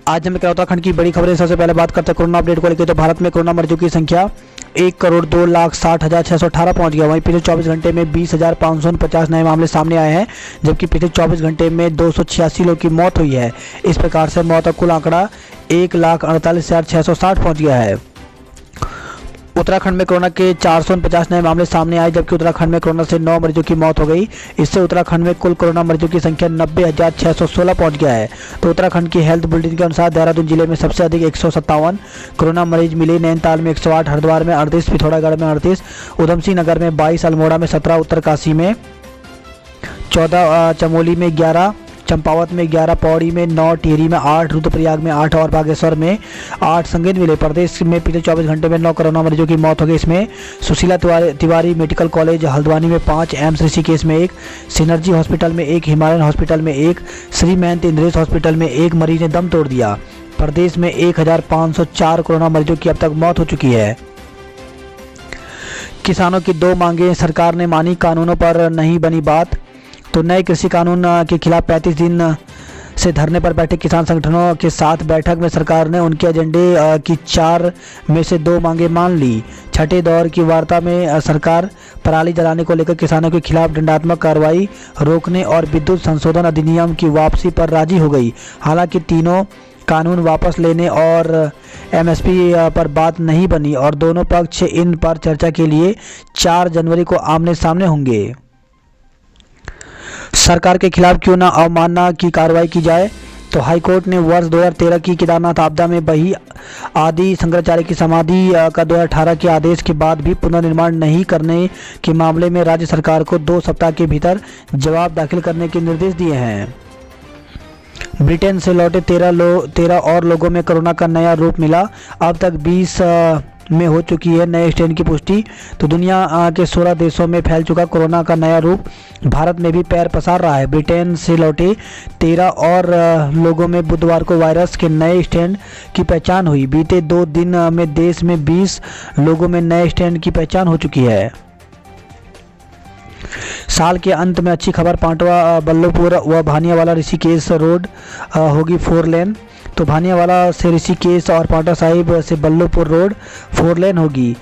आज हम क्या उत्तराखंड की बड़ी खबरें। सबसे पहले बात करते हैं कोरोना अपडेट को लेकर। तो भारत में कोरोना मरीजों की संख्या 1,02,60,618 पहुंच गया। वहीं पिछले 24 घंटे में 20,549 नए मामले सामने आए हैं, जबकि पिछले 24 घंटे में 286 लोगों की मौत हुई है। इस प्रकार से मौत का कुल आंकड़ा 1,48,660 पहुंच गया है। उत्तराखंड में कोरोना के 449 नए मामले सामने आए, जबकि उत्तराखंड में कोरोना से 9 मरीजों की मौत हो गई। इससे उत्तराखंड में कुल कोरोना मरीजों की संख्या 90,616 पहुंच गया है। तो उत्तराखंड की हेल्थ बुलेटिन के अनुसार देहरादून जिले में सबसे अधिक 157 कोरोना मरीज मिले। नैनीताल में 108, हरिद्वार में 38, पिथौरागढ़ में 38, उधमसिंह नगर में 22, अल्मोड़ा में 17, उत्तरकाशी में 14, चमोली में 11, चंपावत में 11, पौड़ी में 9, टिहरी में 8, रुद्रप्रयाग में 8 और बागेश्वर में 8 संक्रमित मिले। प्रदेश में पिछले 24 घंटे में 9 कोरोना मरीजों की मौत हो गई। इसमें सुशीला तिवारी मेडिकल कॉलेज हल्द्वानी में 5, एम्स ऋषिकेश में 1, सिनर्जी हॉस्पिटल में 1, हिमालयन हॉस्पिटल में 1, श्री महंत इंद्रेश हॉस्पिटल में 1 मरीज ने दम तोड़ दिया। प्रदेश में 1,504 कोरोना मरीजों की अब तक मौत हो चुकी है। किसानों की 2 मांगे सरकार ने मानी, कानूनों पर नहीं बनी बात। तो नए कृषि कानून के खिलाफ 35 दिन से धरने पर बैठे किसान संगठनों के साथ बैठक में सरकार ने उनके एजेंडे की 4 में से 2 मांगे मान ली। छठे दौर की वार्ता में सरकार पराली जलाने को लेकर किसानों के खिलाफ दंडात्मक कार्रवाई रोकने और विद्युत संशोधन अधिनियम की वापसी पर राजी हो गई। हालांकि तीनों कानून वापस लेने और एमएसपी पर बात नहीं बनी और दोनों पक्ष इन पर चर्चा के लिए 4 जनवरी को आमने सामने होंगे। सरकार के खिलाफ क्यों न अवमानना की कार्रवाई की जाए। तो हाईकोर्ट ने वर्ष 2013 की केदारनाथ आपदा में बही आदि शंकराचार्य की समाधि का 2018 के आदेश के बाद भी पुनर्निर्माण नहीं करने के मामले में राज्य सरकार को 2 सप्ताह के भीतर जवाब दाखिल करने के निर्देश दिए हैं। ब्रिटेन से लौटे 13 और लोगों में कोरोना का नया रूप मिला। अब तक 20 में हो चुकी है नए स्ट्रेन की पुष्टि। तो दुनिया के 16 देशों में फैल चुका कोरोना का नया रूप भारत में भी पैर पसार रहा है। ब्रिटेन से लौटे 13 और लोगों में बुधवार को वायरस के नए स्ट्रेन की पहचान हुई। बीते 2 दिन में देश में 20 लोगों में नए स्ट्रेन की पहचान हो चुकी है। साल के अंत में अच्छी खबर, पांडवा बल्लभपुर व भानियावाला ऋषिकेश रोड होगी 4 लेन। तो भानियावाला से ऋषिकेश और पांवटा साहिब से बल्लभपुर रोड 4 लेन होगी।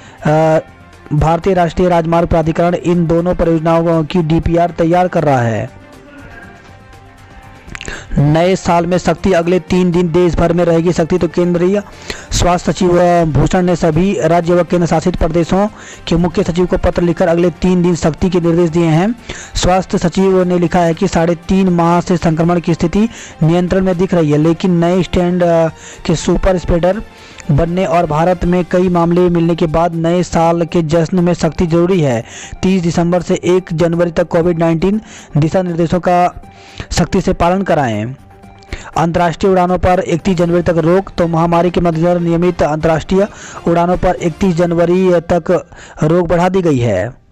भारतीय राष्ट्रीय राजमार्ग प्राधिकरण इन दोनों परियोजनाओं की डीपीआर तैयार कर रहा है। नए साल में सख्ती, अगले 3 दिन देश भर में रहेगी सख्ती। तो केंद्रीय स्वास्थ्य सचिव भूषण ने सभी राज्य व केंद्र शासित प्रदेशों के मुख्य सचिव को पत्र लिखकर अगले 3 दिन सख्ती के निर्देश दिए हैं। स्वास्थ्य सचिव ने लिखा है कि 3.5 माह से संक्रमण की स्थिति नियंत्रण में दिख रही है, लेकिन नए स्ट्रेन के सुपर स्प्रेडर बनने और भारत में कई मामले मिलने के बाद नए साल के जश्न में सख्ती जरूरी है। 30 दिसंबर से 1 जनवरी तक कोविड-19 दिशा निर्देशों का सख्ती से पालन कराएं। अंतर्राष्ट्रीय उड़ानों पर 31 जनवरी तक रोक। तो महामारी के मद्देनजर नियमित अंतर्राष्ट्रीय उड़ानों पर 31 जनवरी तक रोक बढ़ा दी गई है।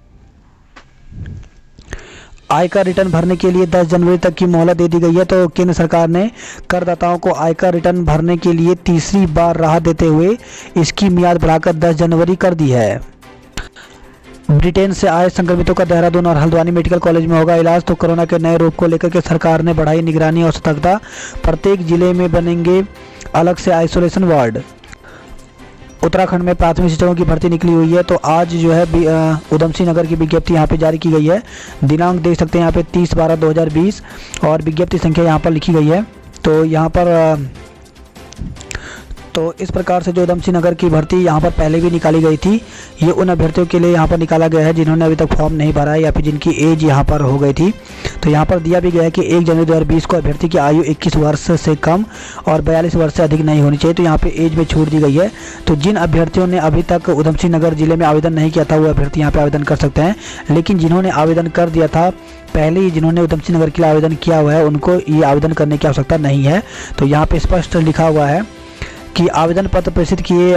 आयकर रिटर्न भरने के लिए 10 जनवरी तक की मोहलत दे दी गई है। तो केंद्र सरकार ने करदाताओं को आयकर रिटर्न भरने के लिए तीसरी बार राहत देते हुए इसकी मियाद बढ़ाकर 10 जनवरी कर दी है। ब्रिटेन से आए संक्रमितों का देहरादून और हल्द्वानी मेडिकल कॉलेज में होगा इलाज। तो कोरोना के नए रूप को लेकर के सरकार ने बढ़ाई निगरानी और सतर्कता। प्रत्येक जिले में बनेंगे अलग से आइसोलेशन वार्ड। उत्तराखंड में प्राथमिक शिक्षकों की भर्ती निकली हुई है। तो आज जो है उधमसिंह नगर की विज्ञप्ति यहाँ पे जारी की गई है। दिनांक देख सकते हैं यहाँ पे 30/12/2020 और विज्ञप्ति संख्या यहाँ पर लिखी गई है। तो यहाँ पर तो इस प्रकार से जो उधमसिंह नगर की भर्ती यहाँ पर पहले भी निकाली गई थी, ये उन अभ्यर्थियों के लिए यहाँ पर निकाला गया है जिन्होंने अभी तक फॉर्म नहीं भरा है या फिर जिनकी एज यहाँ पर हो गई थी। तो यहाँ पर दिया भी गया है कि 1 जनवरी 2020 को अभ्यर्थी की आयु 21 वर्ष से कम और 42 वर्ष से अधिक नहीं होनी चाहिए। तो यहाँ पे एज में छूट दी गई है। तो जिन अभ्यर्थियों ने अभी तक उधमसिंह नगर जिले में आवेदन नहीं किया था वो अभ्यर्थी यहाँ पे आवेदन कर सकते हैं, लेकिन जिन्होंने आवेदन कर दिया था पहले ही, जिन्होंने उधमसिंह नगर के लिए आवेदन किया हुआ है, उनको ये आवेदन करने की आवश्यकता नहीं है। तो यहाँ पे स्पष्ट लिखा हुआ है कि आवेदन पत्र प्रेषित किए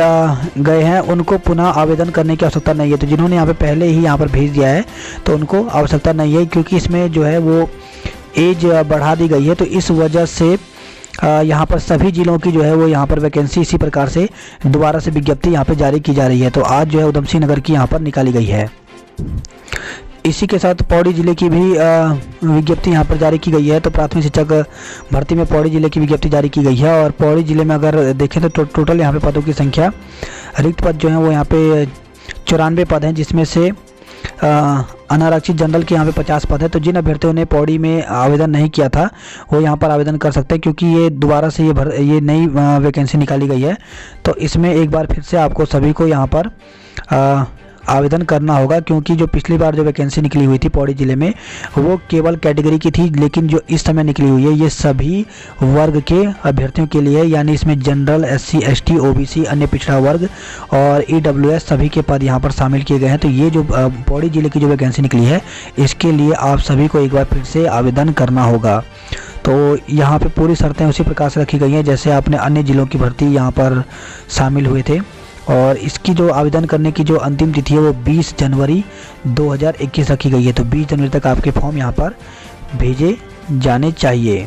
गए हैं, उनको पुनः आवेदन करने की आवश्यकता नहीं है। तो जिन्होंने यहाँ पे पहले ही यहाँ पर भेज दिया है तो उनको आवश्यकता नहीं है, क्योंकि इसमें जो है वो एज बढ़ा दी गई है। तो इस वजह से यहाँ पर सभी जिलों की जो है वो यहाँ पर वैकेंसी इसी प्रकार से दोबारा से विज्ञप्ति यहाँ पर जारी की जा रही है। तो आज जो है उधमसिंह नगर की यहाँ पर निकाली गई है। इसी के साथ पौड़ी जिले की भी विज्ञप्ति यहाँ पर जारी की गई है। तो प्राथमिक शिक्षक भर्ती में पौड़ी जिले की विज्ञप्ति जारी की गई है और पौड़ी जिले में अगर देखें तो टोटल यहाँ पे पदों की संख्या, रिक्त पद जो हैं वो यहाँ पे 94 पद हैं, जिसमें से अनारक्षित जनरल के यहाँ पे 50 पद है। तो जिन अभ्यर्थियों ने पौड़ी में आवेदन नहीं किया था वो यहाँ पर आवेदन कर सकते हैं, क्योंकि ये दोबारा से ये नई वैकेंसी निकाली गई है। तो इसमें एक बार फिर से आपको सभी को यहाँ पर आवेदन करना होगा, क्योंकि जो पिछली बार जो वैकेंसी निकली हुई थी पौड़ी ज़िले में वो केवल कैटेगरी की थी, लेकिन जो इस समय निकली हुई है ये सभी वर्ग के अभ्यर्थियों के लिए है। यानी इसमें जनरल, SC, ST, OBC, अन्य पिछड़ा वर्ग और EWS सभी के पद यहाँ पर शामिल किए गए हैं। तो ये जो पौड़ी ज़िले की जो वैकेंसी निकली है इसके लिए आप सभी को एक बार फिर से आवेदन करना होगा। तो यहाँ पर पूरी शर्तें उसी प्रकार से रखी गई हैं जैसे आपने अन्य ज़िलों की भर्ती यहाँ पर शामिल हुए थे। और इसकी जो आवेदन करने की जो अंतिम तिथि है वो 20 जनवरी 2021 रखी गई है। तो 20 जनवरी तक आपके फॉर्म यहाँ पर भेजे जाने चाहिए।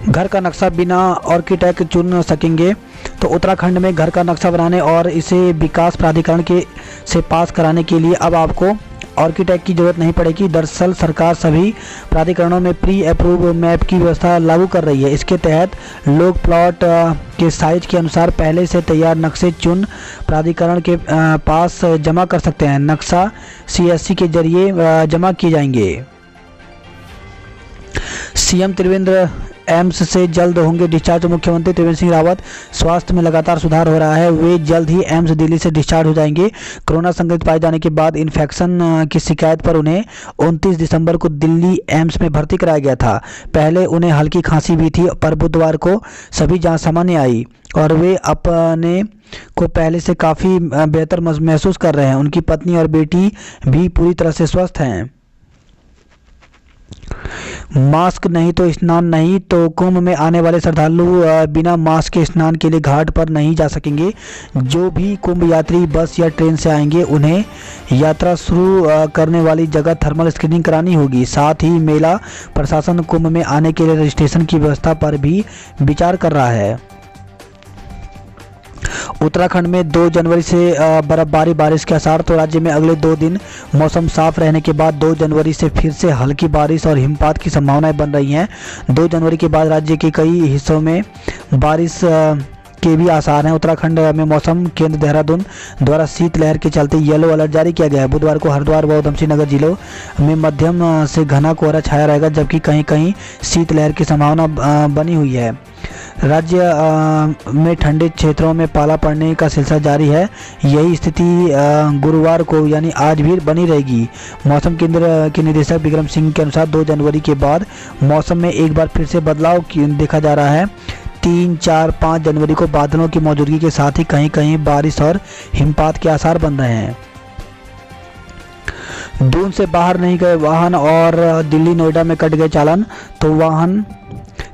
घर का नक्शा बिना आर्किटेक्ट चुन सकेंगे। तो उत्तराखंड में घर का नक्शा बनाने और इसे विकास प्राधिकरण के से पास कराने के लिए अब आपको आर्किटेक्ट की ज़रूरत नहीं पड़ेगी। दरअसल सरकार सभी प्राधिकरणों में प्री अप्रूव मैप की व्यवस्था लागू कर रही है। इसके तहत लोग प्लॉट के साइज के अनुसार पहले से तैयार नक्शे चुन प्राधिकरण के पास जमा कर सकते हैं। नक्शा CSC के जरिए जमा किए जाएंगे। CM त्रिवेंद्र एम्स से जल्द होंगे डिस्चार्ज। मुख्यमंत्री त्रिवेंद्र सिंह रावत, स्वास्थ्य में लगातार सुधार हो रहा है, वे जल्द ही एम्स दिल्ली से डिस्चार्ज हो जाएंगे। कोरोना संक्रमित पाए जाने के बाद इन्फेक्शन की शिकायत पर उन्हें 29 दिसंबर को दिल्ली एम्स में भर्ती कराया गया था। पहले उन्हें हल्की खांसी भी थी, पर बुधवार को सभी जांच सामान्य आई और वे अपने को पहले से काफ़ी बेहतर महसूस कर रहे हैं। उनकी पत्नी और बेटी भी पूरी तरह से स्वस्थ हैं। मास्क नहीं तो स्नान नहीं। तो कुंभ में आने वाले श्रद्धालु बिना मास्क के स्नान के लिए घाट पर नहीं जा सकेंगे। जो भी कुंभ यात्री बस या ट्रेन से आएंगे उन्हें यात्रा शुरू करने वाली जगह थर्मल स्क्रीनिंग करानी होगी। साथ ही मेला प्रशासन कुंभ में आने के लिए रजिस्ट्रेशन की व्यवस्था पर भी विचार कर रहा है। उत्तराखंड में 2 जनवरी से बर्फबारी बारिश के आसार। तो राज्य में अगले 2 दिन मौसम साफ रहने के बाद 2 जनवरी से फिर से हल्की बारिश और हिमपात की संभावनाएं बन रही हैं। 2 जनवरी के बाद राज्य के कई हिस्सों में बारिश के भी आसार हैं। उत्तराखंड में मौसम केंद्र देहरादून द्वारा शीतलहर के चलते येलो अलर्ट जारी किया गया है। बुधवार को हरिद्वार व उधमसिंह नगर जिलों में मध्यम से घना कोहरा छाया रहेगा, जबकि कहीं कहीं शीतलहर की संभावना बनी हुई है। राज्य में ठंडे क्षेत्रों में पाला पड़ने का सिलसिला जारी है। यही स्थिति गुरुवार को यानी आज भी बनी रहेगी। मौसम केंद्र के निदेशक विक्रम सिंह के अनुसार 2 जनवरी के बाद मौसम में एक बार फिर से बदलाव देखा जा रहा है। 3, 4, 5 जनवरी को बादलों की मौजूदगी के साथ ही कहीं कहीं बारिश और हिमपात के आसार बन रहे हैं। दून से बाहर नहीं गए वाहन और दिल्ली नोएडा में कट गए चालान। तो वाहन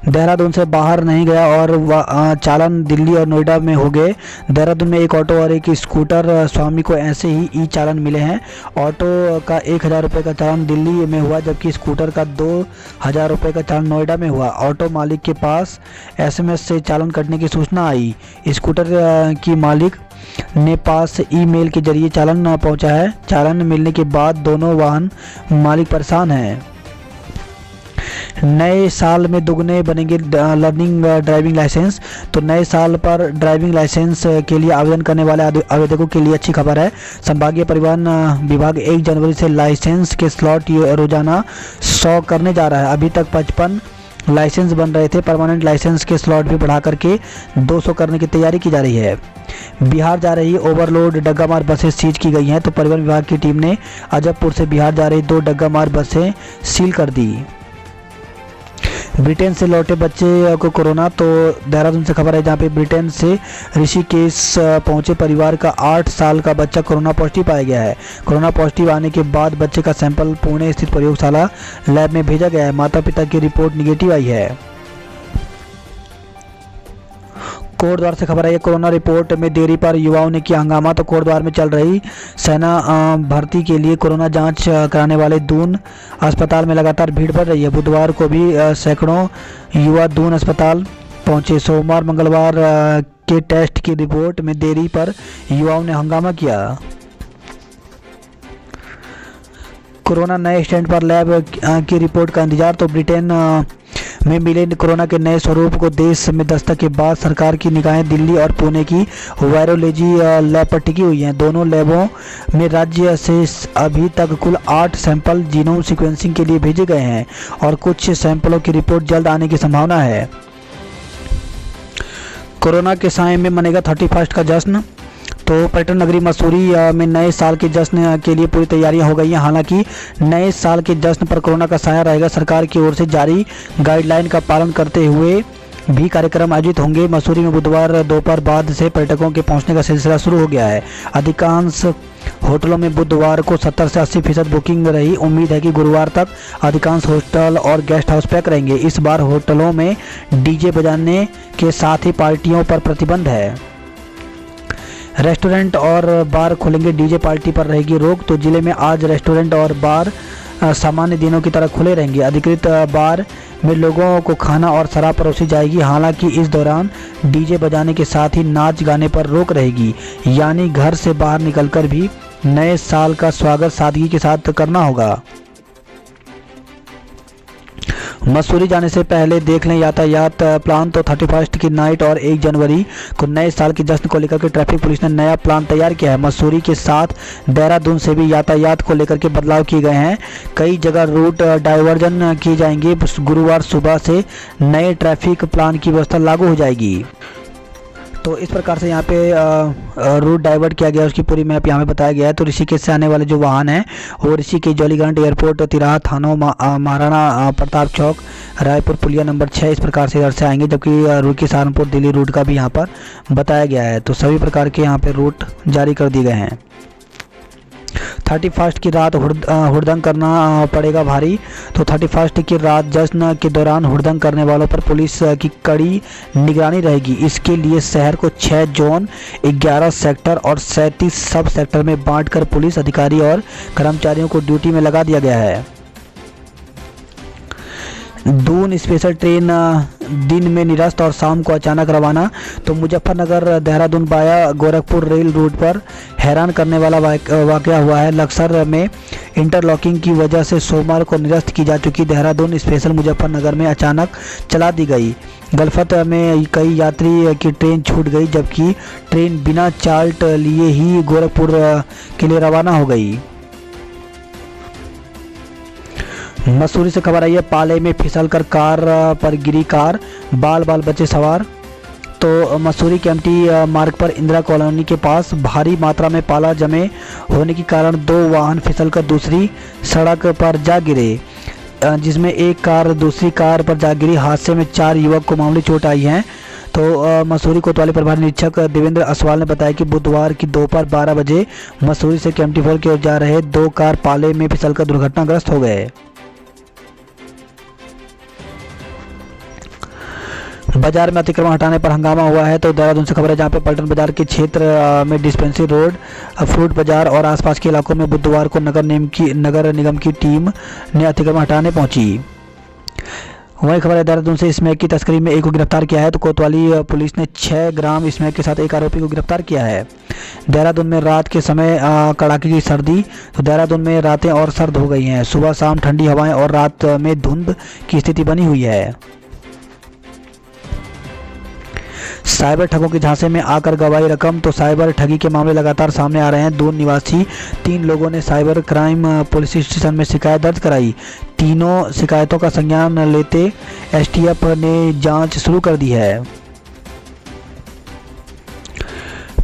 देहरादून से बाहर नहीं गया और चालान दिल्ली और नोएडा में हो गए। देहरादून में एक ऑटो और एक स्कूटर स्वामी को ऐसे ही ई चालान मिले हैं। ऑटो का 1000 रुपये का चालान दिल्ली में हुआ, जबकि स्कूटर का 2000 रुपये का चालान नोएडा में हुआ। ऑटो मालिक के पास SMS से चालान कटने की सूचना आई। स्कूटर की मालिक ने पास ईमेल के जरिए चालान पहुंचा है। चालान मिलने के बाद दोनों वाहन मालिक परेशान हैं। नए साल में दुगने बनेंगे लर्निंग ड्राइविंग लाइसेंस। तो नए साल पर ड्राइविंग लाइसेंस के लिए आवेदन करने वाले आवेदकों के लिए अच्छी खबर है। संभागीय परिवहन विभाग 1 जनवरी से लाइसेंस के स्लॉट रोजाना 100 करने जा रहा है। अभी तक 55 लाइसेंस बन रहे थे। परमानेंट लाइसेंस के स्लॉट भी बढ़ा करके 200 करने की तैयारी की जा रही है। बिहार जा रही ओवरलोड डग्गामार बसें सीज की गई हैं। तो परिवहन विभाग की टीम ने अजबपुर से बिहार जा रही 2 डग्गामार बसें सील कर दी। ब्रिटेन से लौटे बच्चे को कोरोना। तो देहरादून से खबर है जहां पे ब्रिटेन से ऋषिकेश पहुंचे परिवार का 8 साल का बच्चा कोरोना पॉजिटिव पाया गया है। कोरोना पॉजिटिव आने के बाद बच्चे का सैंपल पुणे स्थित प्रयोगशाला लैब में भेजा गया है। माता पिता की रिपोर्ट निगेटिव आई है। कोटद्वार से खबर है कोरोना रिपोर्ट में देरी पर युवाओं ने किया हंगामा। तो कोटद्वार में चल रही सेना भर्ती के लिए कोरोना जांच कराने वाले दून अस्पताल में लगातार भीड़ बढ़ रही है। बुधवार को भी सैकड़ों युवा दून अस्पताल पहुंचे। सोमवार मंगलवार के टेस्ट की रिपोर्ट में देरी पर युवाओं ने हंगामा किया। कोरोना नए स्टैंड पर लैब की रिपोर्ट का इंतजार। तो ब्रिटेन में मिले कोरोना के नए स्वरूप को देश में दस्तक के बाद सरकार की निगाहें दिल्ली और पुणे की वायरोलॉजी लैब पर टिकी हुई हैं। दोनों लैबों में राज्य से अभी तक कुल 8 सैंपल जीनोम सीक्वेंसिंग के लिए भेजे गए हैं और कुछ सैंपलों की रिपोर्ट जल्द आने की संभावना है। कोरोना के साए में मनेगा 31 का जश्न। तो पर्यटन नगरी मसूरी में नए साल के जश्न के लिए पूरी तैयारियां हो गई हैं। हालांकि नए साल के जश्न पर कोरोना का साया रहेगा। सरकार की ओर से जारी गाइडलाइन का पालन करते हुए भी कार्यक्रम आयोजित होंगे। मसूरी में बुधवार दोपहर बाद से पर्यटकों के पहुंचने का सिलसिला शुरू हो गया है। अधिकांश होटलों में बुधवार को 70 से 80% बुकिंग रही। उम्मीद है कि गुरुवार तक अधिकांश होटल और गेस्ट हाउस पैक रहेंगे। इस बार होटलों में डीजे बजाने के साथ ही पार्टियों पर प्रतिबंध है। रेस्टोरेंट और बार खुलेंगे, डीजे पार्टी पर रहेगी रोक। तो जिले में आज रेस्टोरेंट और बार सामान्य दिनों की तरह खुले रहेंगे। अधिकृत बार में लोगों को खाना और शराब परोसी जाएगी। हालांकि इस दौरान डीजे बजाने के साथ ही नाच गाने पर रोक रहेगी, यानी घर से बाहर निकलकर भी नए साल का स्वागत सादगी के साथ करना होगा। मसूरी जाने से पहले देख लें यातायात प्लान। तो 31 की नाइट और 1 जनवरी को नए साल के जश्न को लेकर के ट्रैफिक पुलिस ने नया प्लान तैयार किया है। मसूरी के साथ देहरादून से भी यातायात को लेकर के बदलाव किए गए हैं। कई जगह रूट डाइवर्जन किए जाएंगे। गुरुवार सुबह से नए ट्रैफिक प्लान की व्यवस्था लागू हो जाएगी। तो इस प्रकार से यहाँ पे रूट डाइवर्ट किया गया, उसकी पूरी मैप यहाँ पे बताया गया है। तो ऋषिकेश से आने वाले जो वाहन हैं वो ऋषिकेश, जॉलीग्रांट एयरपोर्ट, तिराहा, थानों, महाराणा प्रताप चौक, रायपुर पुलिया नंबर 6 इस प्रकार से इधर से आएंगे। जबकि रुड़की सहारनपुर दिल्ली रूट का भी यहाँ पर बताया गया है। तो सभी प्रकार के यहाँ पे रूट जारी कर दिए गए हैं। 31 की रात हुड़दंग करना पड़ेगा भारी। तो 31 की रात जश्न के दौरान हुड़दंग करने वालों पर पुलिस की कड़ी निगरानी रहेगी। इसके लिए शहर को 6 जोन, 11 सेक्टर और 37 सब सेक्टर में बांटकर पुलिस अधिकारी और कर्मचारियों को ड्यूटी में लगा दिया गया है। दून स्पेशल ट्रेन दिन में निरस्त और शाम को अचानक रवाना। तो मुजफ्फरनगर देहरादून बाया गोरखपुर रेल रूट पर हैरान करने वाला वाकया हुआ है। लक्सर में इंटरलॉकिंग की वजह से सोमवार को निरस्त की जा चुकी देहरादून स्पेशल मुजफ्फरनगर में अचानक चला दी गई। गलफत में कई यात्री की ट्रेन छूट गई, जबकि ट्रेन बिना चार्ट लिए ही गोरखपुर के लिए रवाना हो गई। मसूरी से खबर आई है, पाले में फिसलकर कार पर गिरी कार, बाल बचे सवार। तो मसूरी केम्प्टी मार्ग पर इंदिरा कॉलोनी के पास भारी मात्रा में पाला जमे होने के कारण 2 वाहन फिसलकर दूसरी सड़क पर जा गिरे, जिसमें एक कार दूसरी कार पर जा गिरी। हादसे में 4 युवक को मामूली चोट आई है। तो मसूरी कोतवाली प्रभारी निरीक्षक देवेंद्र असवाल ने बताया कि बुधवार की दोपहर 12 बजे मसूरी से केम्प्टी फॉल की ओर जा रहे 2 कार पाले में फिसलकर दुर्घटनाग्रस्त हो गए। बाजार में अतिक्रमण हटाने पर हंगामा हुआ है। तो देहरादून से खबर है, जहां पे पलटन बाजार के क्षेत्र में डिस्पेंसरी रोड, फ्रूट बाजार और आसपास के इलाकों में बुधवार को नगर निगम की टीम ने अतिक्रमण हटाने पहुंची। वही खबर है, देहरादून से स्मैक की तस्करी में एक को गिरफ्तार किया है। तो कोतवाली पुलिस ने 6 ग्राम स्मैक के साथ एक आरोपी को गिरफ्तार किया है। देहरादून में रात के समय कड़ाके की सर्दी। तो देहरादून में रातें और सर्द हो गई हैं। सुबह शाम ठंडी हवाएं और रात में धुंध की स्थिति बनी हुई है। साइबर ठगों के झांसे में आकर गवाई रकम। तो साइबर ठगी के मामले लगातार सामने आ रहे हैं। दून निवासी 3 लोगों ने साइबर क्राइम पुलिस स्टेशन में शिकायत दर्ज कराई। तीनों शिकायतों का संज्ञान लेते एसटीएफ ने जांच शुरू कर दी है।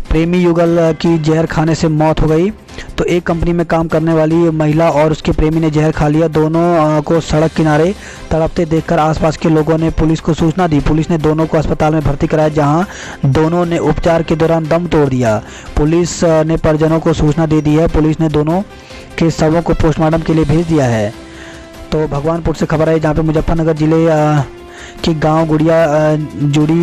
प्रेमी युगल की जहर खाने से मौत हो गई। तो एक कंपनी में काम करने वाली महिला और उसके प्रेमी ने जहर खा लिया। दोनों को सड़क किनारे तड़पते देखकर आसपास के लोगों ने पुलिस को सूचना दी। पुलिस ने दोनों को अस्पताल में भर्ती कराया, जहां दोनों ने उपचार के दौरान दम तोड़ दिया। पुलिस ने परिजनों को सूचना दे दी है। पुलिस ने दोनों के शवों को पोस्टमार्टम के लिए भेज दिया है। तो भगवानपुर से खबर है, जहाँ पे मुजफ्फरनगर जिले की गांव गुड़िया जुड़ी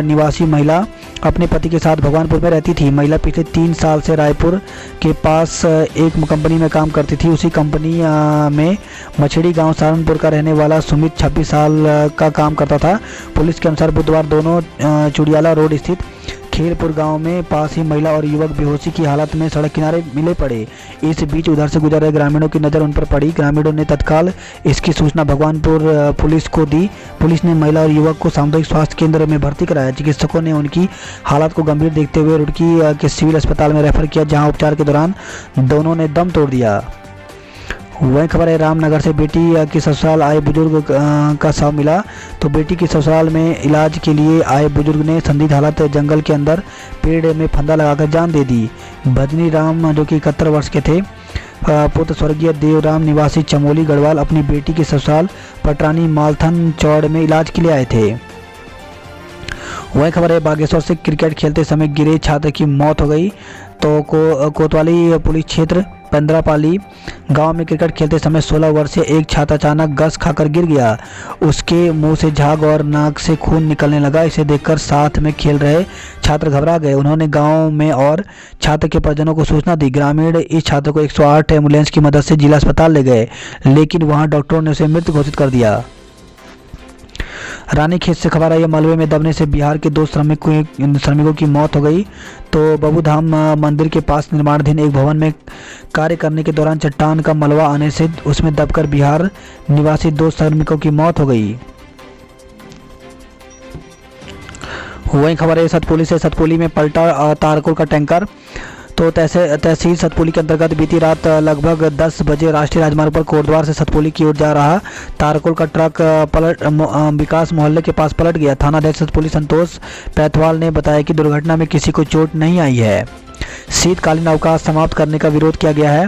निवासी महिला अपने पति के साथ भगवानपुर में रहती थी। महिला पिछले 3 साल से रायपुर के पास एक कंपनी में काम करती थी। उसी कंपनी में मछड़ी गांव सहारनपुर का रहने वाला सुमित 26 साल का काम करता था। पुलिस के अनुसार बुधवार दोनों चुड़ियाला रोड स्थित खेलपुर गांव में पास ही महिला और युवक बेहोशी की हालत में सड़क किनारे मिले पड़े। इस बीच उधर से गुजर रहे ग्रामीणों की नज़र उन पर पड़ी। ग्रामीणों ने तत्काल इसकी सूचना भगवानपुर पुलिस को दी। पुलिस ने महिला और युवक को सामुदायिक स्वास्थ्य केंद्र में भर्ती कराया। चिकित्सकों ने उनकी हालत को गंभीर देखते हुए रुड़की के सिविल अस्पताल में रेफर किया, जहाँ उपचार के दौरान दोनों ने दम तोड़ दिया। वही खबर है रामनगर से बेटी की ससुराल आए बुजुर्ग का शव मिला। तो बेटी की ससुराल में इलाज के लिए आए बुजुर्ग ने संदिग्ध हालत जंगल के अंदर पेड़ में फंदा लगाकर जान दे दी। भजनी राम जो कि 71 वर्ष के थे, पुत्र स्वर्गीय देवराम निवासी चमोली गढ़वाल अपनी बेटी की ससुराल पटरानी मालथन चौड़ में इलाज के लिए आए थे। वही खबर है बागेश्वर से क्रिकेट खेलते समय गिरे छात्र की मौत हो गई। तो कोतवाली पुलिस क्षेत्र पंद्रापाली गांव में क्रिकेट खेलते समय 16 वर्षीय एक छात्र अचानक गस खाकर गिर गया। उसके मुंह से झाग और नाक से खून निकलने लगा। इसे देखकर साथ में खेल रहे छात्र घबरा गए। उन्होंने गांव में और छात्र के परिजनों को सूचना दी। ग्रामीण इस छात्र को 108 एम्बुलेंस की मदद से जिला अस्पताल ले गए, लेकिन वहां डॉक्टरों ने उसे मृत घोषित कर दिया। रानीखेत से खबर आई है मलबे में दबने से बिहार के 2 श्रमिकों की मौत हो गई। तो बबूधाम मंदिर के पास निर्माणाधीन एक भवन में कार्य करने के दौरान चट्टान का मलबा आने से उसमें दबकर बिहार निवासी 2 श्रमिकों की मौत हो गई। वही खबर है सतपुली से, सतपुली में पलटा तारकोल का टैंकर। तो तहसील सतपुली के अंतर्गत बीती रात लगभग 10 बजे राष्ट्रीय राजमार्ग पर कोटद्वार से सतपुली की ओर जा रहा तारकोल का ट्रक विकास मोहल्ले के पास पलट गया। थानाध्यक्ष सतपुली संतोष पैथवाल ने बताया कि दुर्घटना में किसी को चोट नहीं आई है। शीतकालीन अवकाश समाप्त करने का विरोध किया गया है।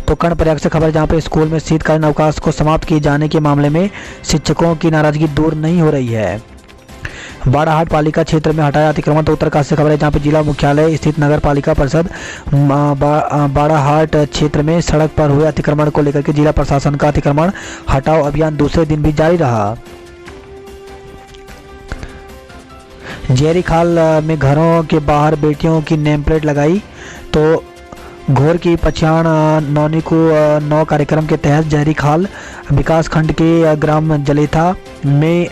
तो कर्णप्रयाग से खबर, जहां पर स्कूल में शीतकालीन अवकाश को समाप्त किए जाने के मामले में शिक्षकों की नाराजगी दूर नहीं हो रही है। बाड़ाहाट पालिका क्षेत्र में हटाया अतिक्रमण। तो उत्तरकाशी से खबर है, जहाँ पे जिला मुख्यालय स्थित नगर पालिका परिषद बाड़ाहाट क्षेत्र में सड़क पर हुए अतिक्रमण को लेकर के जिला प्रशासन का अतिक्रमण हटाओ अभियान दूसरे दिन भी जारी रहा। जहरी खाल में घरों के बाहर बेटियों की नेम प्लेट लगाई। तो घोर की पछाण नौनी को 9 कार्यक्रम के तहत जहरी खाल विकास खंड के ग्राम जलेथा में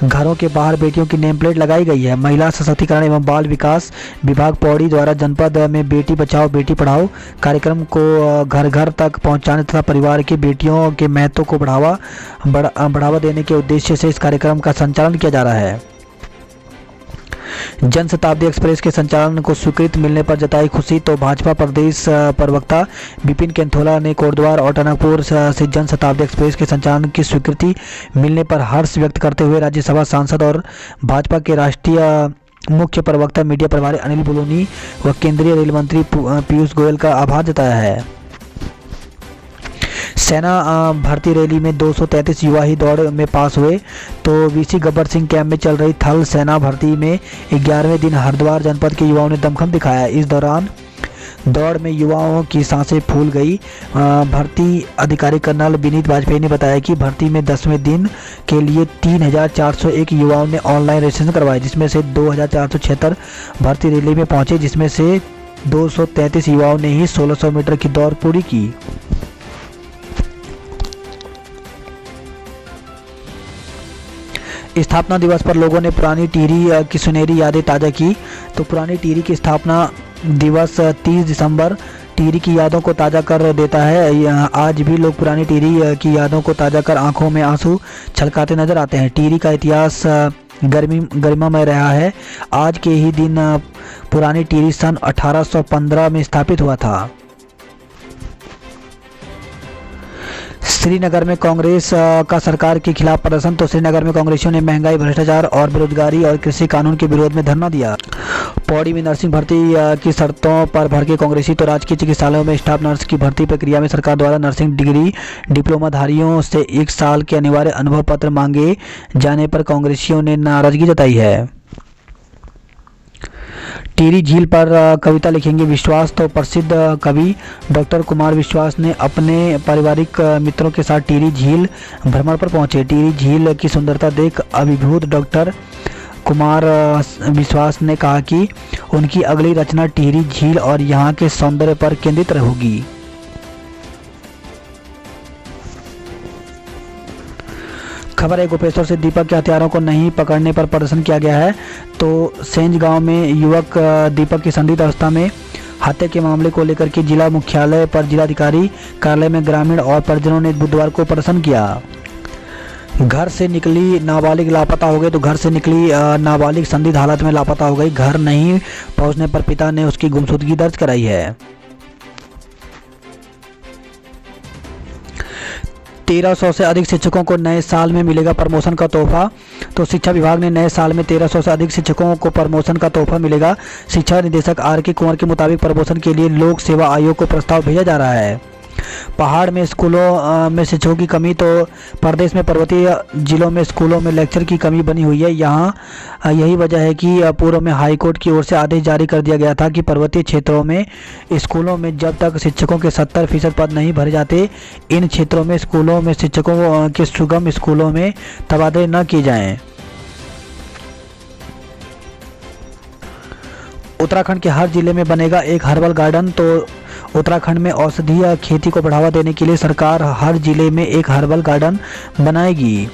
घरों के बाहर बेटियों की नेम प्लेट लगाई गई है। महिला सशक्तिकरण एवं बाल विकास विभाग पौड़ी द्वारा जनपद में बेटी बचाओ बेटी पढ़ाओ कार्यक्रम को घर घर तक पहुंचाने तथा परिवार की बेटियों के महत्व को बढ़ावा देने के उद्देश्य से इस कार्यक्रम का संचालन किया जा रहा है। जनशताब्दी एक्सप्रेस के संचालन को स्वीकृति मिलने पर जताई खुशी। तो भाजपा प्रदेश प्रवक्ता विपिन केंथोला ने कोटद्वार और टनकपुर से जनशताब्दी एक्सप्रेस के संचालन की स्वीकृति मिलने पर हर्ष व्यक्त करते हुए राज्यसभा सांसद और भाजपा के राष्ट्रीय मुख्य प्रवक्ता मीडिया प्रभारी अनिल बलूनी व केंद्रीय रेल मंत्री पीयूष गोयल का आभार जताया है। सेना भर्ती रैली में 233 युवा ही दौड़ में पास हुए। तो वीसी गब्बर सिंह कैंप में चल रही थल सेना भर्ती में 11वें दिन हरिद्वार जनपद के युवाओं ने दमखम दिखाया। इस दौरान दौड़ में युवाओं की सांसें फूल गई। भर्ती अधिकारी कर्नल विनीत वाजपेयी ने बताया कि भर्ती में 10वें दिन के लिए 3401 युवाओं ने ऑनलाइन रजिस्ट्रेशन करवाया, जिसमें से 2476 भर्ती रैली में पहुंचे, जिसमें से 233 युवाओं ने ही 1600 मीटर की दौड़ पूरी की। स्थापना दिवस पर लोगों ने पुरानी टिहरी की सुनहरी यादें ताज़ा की। तो पुरानी टिहरी की स्थापना दिवस 30 दिसंबर टिहरी की यादों को ताज़ा कर देता है। आज भी लोग पुरानी टिहरी की यादों को ताज़ा कर आंखों में आंसू छलकाते नजर आते हैं। टिहरी का इतिहास गरिमामय रहा है। आज के ही दिन पुरानी टिहरी सन 1815 में स्थापित हुआ था। श्रीनगर में कांग्रेस का सरकार के खिलाफ प्रदर्शन। तो श्रीनगर में कांग्रेसियों ने महंगाई, भ्रष्टाचार और बेरोजगारी और कृषि कानून के विरोध में धरना दिया। पौड़ी में नर्सिंग भर्ती की शर्तों पर भड़के कांग्रेसी। तो राजकीय चिकित्सालयों में स्टाफ नर्स की भर्ती प्रक्रिया में सरकार द्वारा नर्सिंग डिग्री डिप्लोमाधारियों से 1 साल के अनिवार्य अनुभव पत्र मांगे जाने पर कांग्रेसियों ने नाराजगी जताई है। टिहरी झील पर कविता लिखेंगे विश्वास। तो प्रसिद्ध कवि डॉक्टर कुमार विश्वास ने अपने पारिवारिक मित्रों के साथ टिहरी झील भ्रमण पर पहुंचे। टिहरी झील की सुंदरता देख अभिभूत डॉक्टर कुमार विश्वास ने कहा कि उनकी अगली रचना टिहरी झील और यहाँ के सौंदर्य पर केंद्रित होगी। खबर है गोपेश्वर से दीपक के हथियारों को नहीं पकड़ने पर प्रदर्शन किया गया है। तो सेंज गांव में युवक दीपक की संदिग्ध अवस्था में हत्या के मामले को लेकर के जिला मुख्यालय पर जिलाधिकारी कार्यालय में ग्रामीण और परिजनों ने बुधवार को प्रदर्शन किया। घर से निकली नाबालिग लापता हो गई। तो घर से निकली नाबालिग संदिग्ध हालत में लापता हो गई। घर नहीं पहुंचने पर पिता ने उसकी गुमशुदगी दर्ज कराई है। 1300 से अधिक शिक्षकों को नए साल में मिलेगा प्रमोशन का तोहफा। तो शिक्षा विभाग ने नए साल में 1300 से अधिक शिक्षकों को प्रमोशन का तोहफा मिलेगा। शिक्षा निदेशक आर.के. कुंवर के मुताबिक प्रमोशन के लिए लोक सेवा आयोग को प्रस्ताव भेजा जा रहा है। पहाड़ में स्कूलों में शिक्षकों की कमी। तो प्रदेश में पर्वतीय जिलों में स्कूलों में लेक्चर की कमी बनी हुई है। यहाँ यही वजह है कि पूर्व में हाईकोर्ट की ओर से आदेश जारी कर दिया गया था कि पर्वतीय क्षेत्रों में स्कूलों में जब तक शिक्षकों के 70% पद नहीं भरे जाते, इन क्षेत्रों में स्कूलों में शिक्षकों के सुगम स्कूलों में तबादले न किए जाएं। उत्तराखंड के हर जिले में बनेगा एक हर्बल गार्डन। तो उत्तराखंड में औषधीय खेती को बढ़ावा देने के लिए सरकार हर जिले में एक हर्बल गार्डन बनाएगी।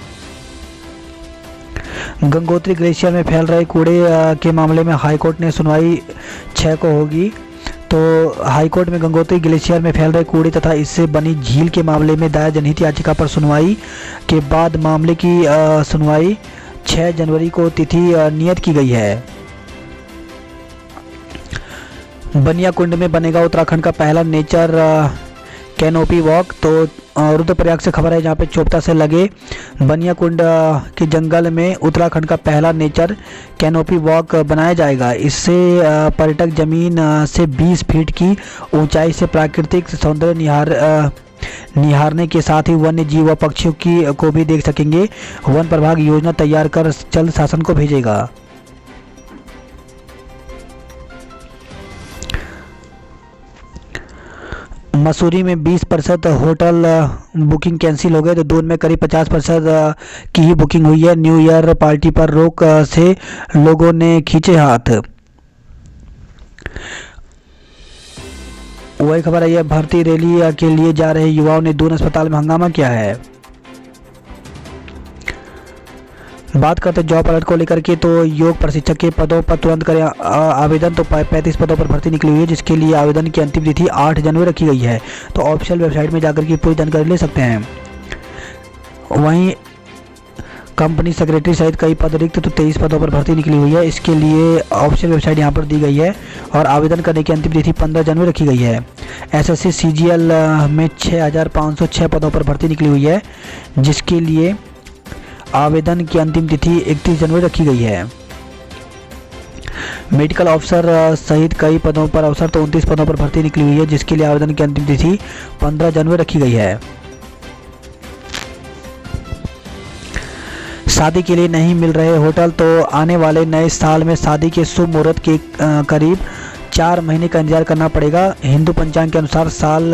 गंगोत्री ग्लेशियर में फैल रहे कूड़े के मामले में हाईकोर्ट ने सुनवाई 6 को होगी। तो हाईकोर्ट में गंगोत्री ग्लेशियर में फैल रहे कूड़े तथा इससे बनी झील के मामले में दायर जनहित याचिका पर सुनवाई के बाद मामले की सुनवाई 6 जनवरी को तिथि नियत की गई है। बनिया कुंड में बनेगा उत्तराखंड का पहला नेचर कैनोपी वॉक। तो रुद्रप्रयाग से खबर है, जहाँ पे चोपता से लगे बनिया कुंड के जंगल में उत्तराखंड का पहला नेचर कैनोपी वॉक बनाया जाएगा। इससे पर्यटक जमीन से 20 फीट की ऊंचाई से प्राकृतिक सौंदर्य निहारने के साथ ही वन्य जीव व पक्षियों को भी देख सकेंगे। वन प्रभाग योजना तैयार कर जल्द शासन को भेजेगा। मसूरी में 20% होटल बुकिंग कैंसिल हो गए। तो दून में करीब 50% की ही बुकिंग हुई है। न्यू ईयर पार्टी पर रोक से लोगों ने खींचे हाथ। वही खबर है, यह भर्ती रैली के लिए जा रहे युवाओं ने दून अस्पताल में हंगामा किया है। बात करते जॉब अलर्ट को लेकर के। तो योग प्रशिक्षक के पदों पर तुरंत करें आवेदन। तो 35 पदों पर भर्ती निकली हुई है, जिसके लिए आवेदन की अंतिम तिथि 8 जनवरी रखी गई है। तो ऑफिशियल वेबसाइट में जाकर के पूरी जानकारी ले सकते हैं। वहीं कंपनी सेक्रेटरी सहित कई पद रिक्त। तो 23 पदों पर भर्ती निकली हुई है। इसके लिए ऑफिशियल वेबसाइट यहाँ पर दी गई है और आवेदन करने की अंतिम तिथि 15 जनवरी रखी गई है। SSC CGL में 6506 पदों पर भर्ती निकली हुई है, जिसके लिए आवेदन की अंतिम तिथि 31 जनवरी रखी गई है। मेडिकल अफसर सहित कई पदों पर अवसर। तो 29 पदों पर भर्ती निकली हुई है, जिसके लिए आवेदन की अंतिम तिथि 15 जनवरी रखी गई है। शादी के लिए नहीं मिल रहे होटल। तो आने वाले नए साल में शादी के शुभ मुहूर्त के करीब 4 महीने का इंतजार करना पड़ेगा। हिंदू पंचांग के अनुसार साल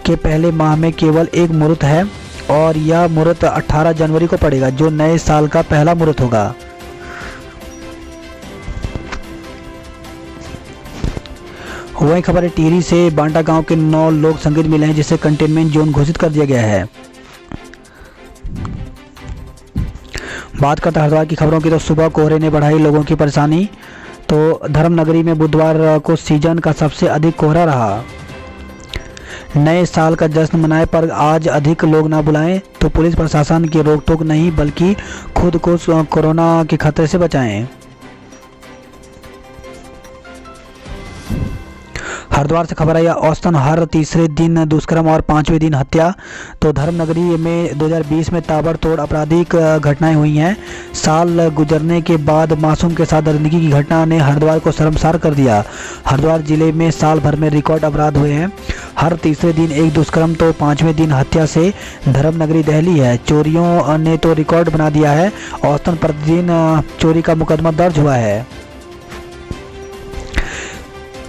के पहले माह में केवल एक मुहूर्त है और यह मुहूर्त 18 जनवरी को पड़ेगा, जो नए साल का पहला मुहूर्त होगा। वही खबर है, टिहरी से बांटा गांव के 9 लोग संदिग्ध मिले हैं, जिसे कंटेनमेंट जोन घोषित कर दिया गया है। बात करते हरिद्वार की खबरों की। तो सुबह कोहरे ने बढ़ाई लोगों की परेशानी। तो धर्मनगरी में बुधवार को सीजन का सबसे अधिक कोहरा रहा। नए साल का जश्न मनाए पर आज अधिक लोग ना बुलाएं। तो पुलिस प्रशासन की रोक टोक नहीं, बल्कि खुद को कोरोना के खतरे से बचाएं। हरिद्वार से खबर आई, औसतन हर तीसरे दिन दुष्कर्म और 5वें दिन हत्या। तो धर्मनगरी में 2020 में ताबड़तोड़ आपराधिक घटनाएं हुई हैं। साल गुजरने के बाद मासूम के साथ दरिंदगी की घटना ने हरिद्वार को शर्मसार कर दिया। हरिद्वार जिले में साल भर में रिकॉर्ड अपराध हुए हैं। हर तीसरे दिन एक दुष्कर्म तो 5वें दिन हत्या से धर्मनगरी दहली है। चोरियों ने तो रिकॉर्ड बना दिया है। औसतन प्रतिदिन चोरी का मुकदमा दर्ज हुआ है।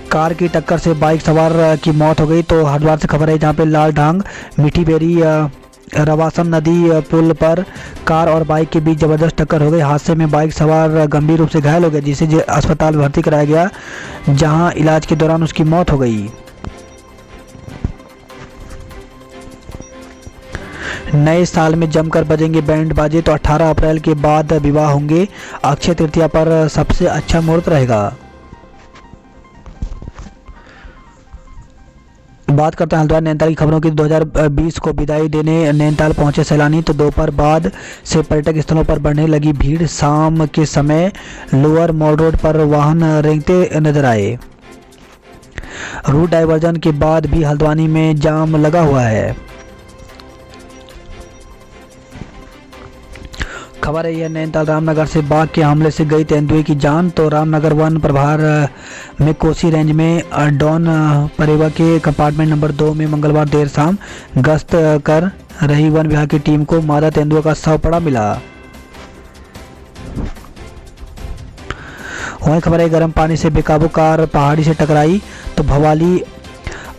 कार की टक्कर से बाइक सवार की मौत हो गई। तो हरिद्वार से खबर है, जहाँ पे लाल ढांग मीठी बेरी रवासन नदी पुल पर कार और बाइक के बीच जबरदस्त टक्कर हो गई। हादसे में बाइक सवार गंभीर रूप से घायल हो गया, जिसे अस्पताल भर्ती कराया गया, जहां इलाज के दौरान उसकी मौत हो गई। नए साल में जमकर बजेंगे बैंड बाजे, तो 18 अप्रैल के बाद विवाह होंगे। अक्षय तृतीया पर सबसे अच्छा मुहूर्त रहेगा। बात करते हैं हल्द्वानी नैनीताल की खबरों की। 2020 को विदाई देने नैनीताल पहुंचे सैलानी, तो दोपहर बाद से पर्यटक स्थलों पर बढ़ने लगी भीड़। शाम के समय लोअर मॉल रोड पर वाहन रेंगते नजर आए। रूट डाइवर्जन के बाद भी हल्द्वानी में जाम लगा हुआ है। खबर है यह नैनीताल रामनगर से बाघ के हमले से गई तेंदुए की जान। तो रामनगर वन प्रभार में कोसी रेंज में डॉन परेवा के कंपार्टमेंट नंबर 2 में मंगलवार देर शाम गश्त कर रही वन विभाग की टीम को मादा तेंदुआ का शव पड़ा मिला। वहीं खबर है गर्म पानी से बेकाबू कार पहाड़ी से टकराई। तो भवाली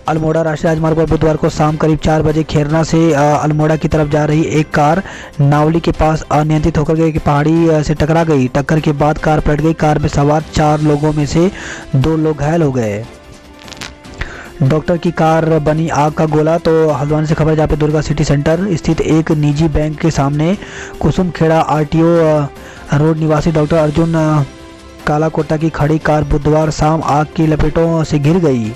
अल्मोड़ा राष्ट्रीय राजमार्ग पर बुधवार को शाम करीब 4 बजे खेरना से अल्मोड़ा की तरफ जा रही एक कार नावली के पास अनियंत्रित होकर के पहाड़ी से टकरा गई। टक्कर के बाद कार पलट गई। कार में सवार 4 लोगों में से 2 लोग घायल हो गए। डॉक्टर की कार बनी आग का गोला। तो हल्द्वानी से खबर जहाँ पे दुर्गा सिटी सेंटर स्थित एक निजी बैंक के सामने कुसुम खेड़ा आरटीओ रोड निवासी डॉक्टर अर्जुन कालाकोटा की खड़ी कार बुधवार शाम आग की लपेटों से घिर गई।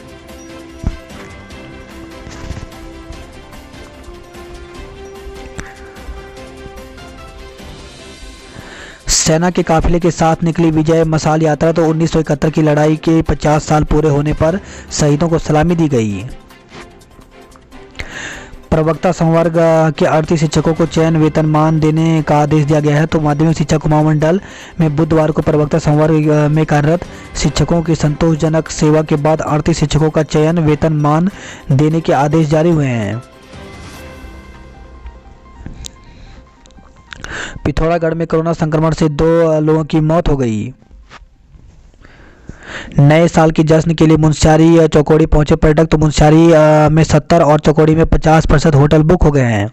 सेना के काफिले के साथ निकली विजय मशाल यात्रा। तो 1971 की लड़ाई के 50 साल पूरे होने पर शहीदों को सलामी दी गई। प्रवक्ता संवर्ग के 38 शिक्षकों को चयन वेतनमान देने का आदेश दिया गया है। तो माध्यमिक शिक्षक महामंडल में बुधवार को प्रवक्ता संवर्ग में कार्यरत शिक्षकों की संतोषजनक सेवा के बाद 38 शिक्षकों का चयन वेतनमान देने के आदेश जारी हुए हैं। पिथौरागढ़ में कोरोना संक्रमण से 2 लोगों की मौत हो गई। नए साल के जश्न के लिए मुंशियारी चौकोड़ी पहुंचे पर्यटक। तो मुंशियारी में 70 और चौकोड़ी में 50% होटल बुक हो गए हैं।